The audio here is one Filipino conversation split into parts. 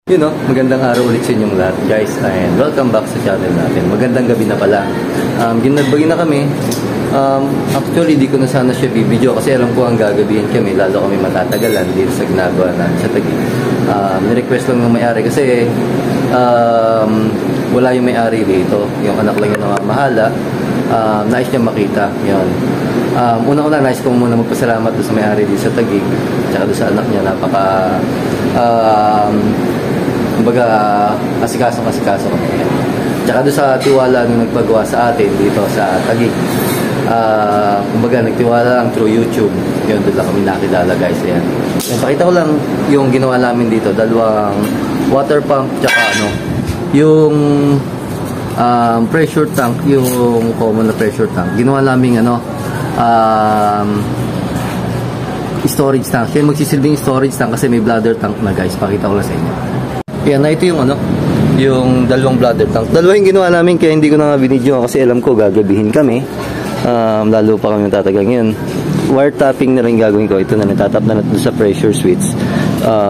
Yun no, magandang araw ulit sa inyong lahat guys and welcome back sa channel natin. Magandang gabi na pala. Ginagbagi na kami. Actually di ko na sana siya bibidyo kasi alam ko ang gagabihin kami, lalo kami matatagalan dito sa ginagawa natin sa Taguig. Nirequest lang ng may-ari kasi wala yung may-ari dito, yung anak lang yung namamahala. Nais niya makita yun. Una-una nais ko muna magpasalamat doon sa may-ari dito sa Taguig tsaka doon sa anak niya. Napaka kumbaga asikaso kami. Tsaka doon sa tiwala nung nagpagawa sa atin dito sa Taguig. Kumbaga nagtiwala lang through YouTube. Yun, doon lang kami nakilala guys. Ayan. Pakita ko lang yung ginawa namin dito. Dalawang water pump tsaka yung pressure tank, yung common na pressure tank. Ginawa namin storage tank. Kaya magsisilbing storage tank kasi may bladder tank na guys. Pakita ko lang sa inyo. Yan na ito yung yung dalawang bladder tank. Dalawa yung ginawa namin kaya hindi ko na nga binidyo kasi alam ko gagabihin kami. Lalo pa kami tatagal ngayon. Wire tapping na rin gagawin ko. Ito na natatap na natin sa pressure switch.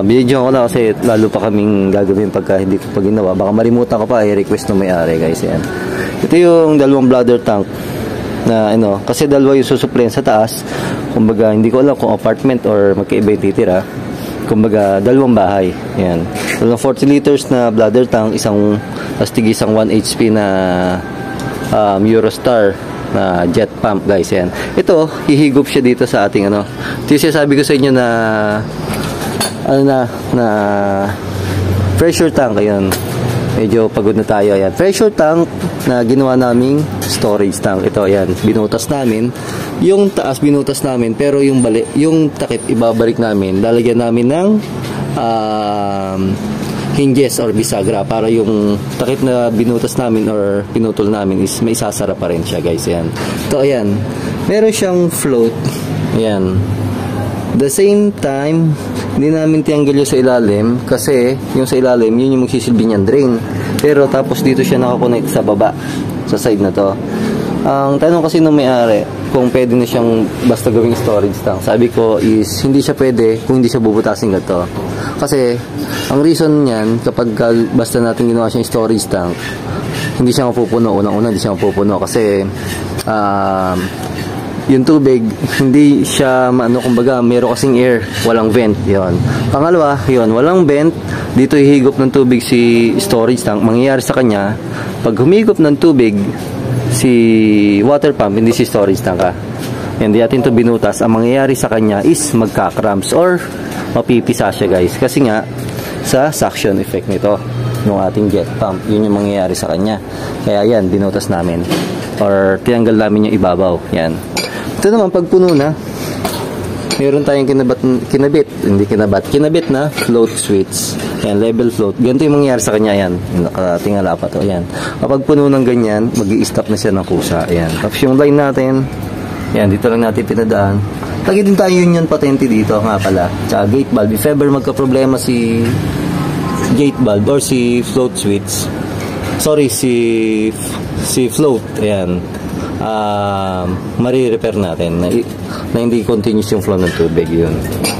Binidyo ko na kasi lalo pa kaming gagawin pagka hindi ko pa ginawa. Baka marimutan ko pa i-request ng may-ari guys. Yan. Ito yung dalawang bladder tank na kasi dalawa yung susuplayan sa taas. Kumbaga hindi ko alam kung apartment or magkaiba yung titira. Kumbaga dalawang bahay. Yan. Dalawang 40 liters na bladder tank, isang 1 HP na Eurostar na jet pump guys. Yan. Ito hihigop siya dito sa ating ito yung sinasabi ko sa inyo na na pressure tank. Ayun. Medyo pagod na tayo. Ayan. Pressure tank na ginawa naming storage tank. Ito, ayan. Binutas namin. Yung taas, binutas namin. Pero yung takip, ibabalik namin. Lalagyan namin ng hinges or bisagra para yung takip na binutas namin or pinutol namin is may isasara pa rin siya, guys. Ayan. Ito, ayan. Meron siyang float. Ayan. The same time, hindi namin tiyanggal yung sa ilalim kasi yung sa ilalim, yun yung magsisilbi niyang drain. Pero tapos dito siya nakakonect sa baba, sa side na to. Ang tanong kasi nung may-ari kung pwede na siyang basta gawing storage tank. Sabi ko is hindi siya pwede kung hindi siya bubutasin gato. Kasi ang reason niyan, kapag basta natin ginawa siyang storage tank, hindi siya mapupuno. Unang-una hindi siya mapupuno kasi yung tubig, hindi siya kumbaga, meron kasing air, walang vent, yon. Pangalawa, yon, walang vent, dito hihigop ng tubig si storage tank. Mangyayari sa kanya, pag humigop ng tubig si water pump, hindi si storage tank hindi natin ito binutas, ang mangyayari sa kanya is magka-cramps or mapipisa siya guys. Kasi nga, sa suction effect nito, yung ating jet pump, yun yung mangyayari sa kanya. Kaya yan, binutas namin. Or tinanggal namin yung ibabaw, yan. Ito naman, pag puno na, meron tayong kinabit na float switch. Ayan, level float. Ganito yung mangyayari sa kanya, ayan. Nakatingala pa to, ayan. Kapag puno ng ganyan, mag-i-stop na siya ng kusa, ayan. Tapos yung line natin, ayan, dito lang natin pinadaan. Lagi din tayo union patente dito, nga pala. Tsaka gate valve. If ever magka-problema si gate valve or si float switch, sorry, si float, ayan. Mari-repair natin na hindi continuous yung flow ng tubig, yun.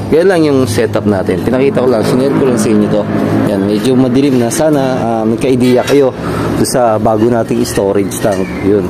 Kaya lang yung setup natin, pinakita ko lang, sinare ko lang sa inyo to. Yan, medyo madilim na. Sana magka-idea kayo sa bago nating storage tank, yun.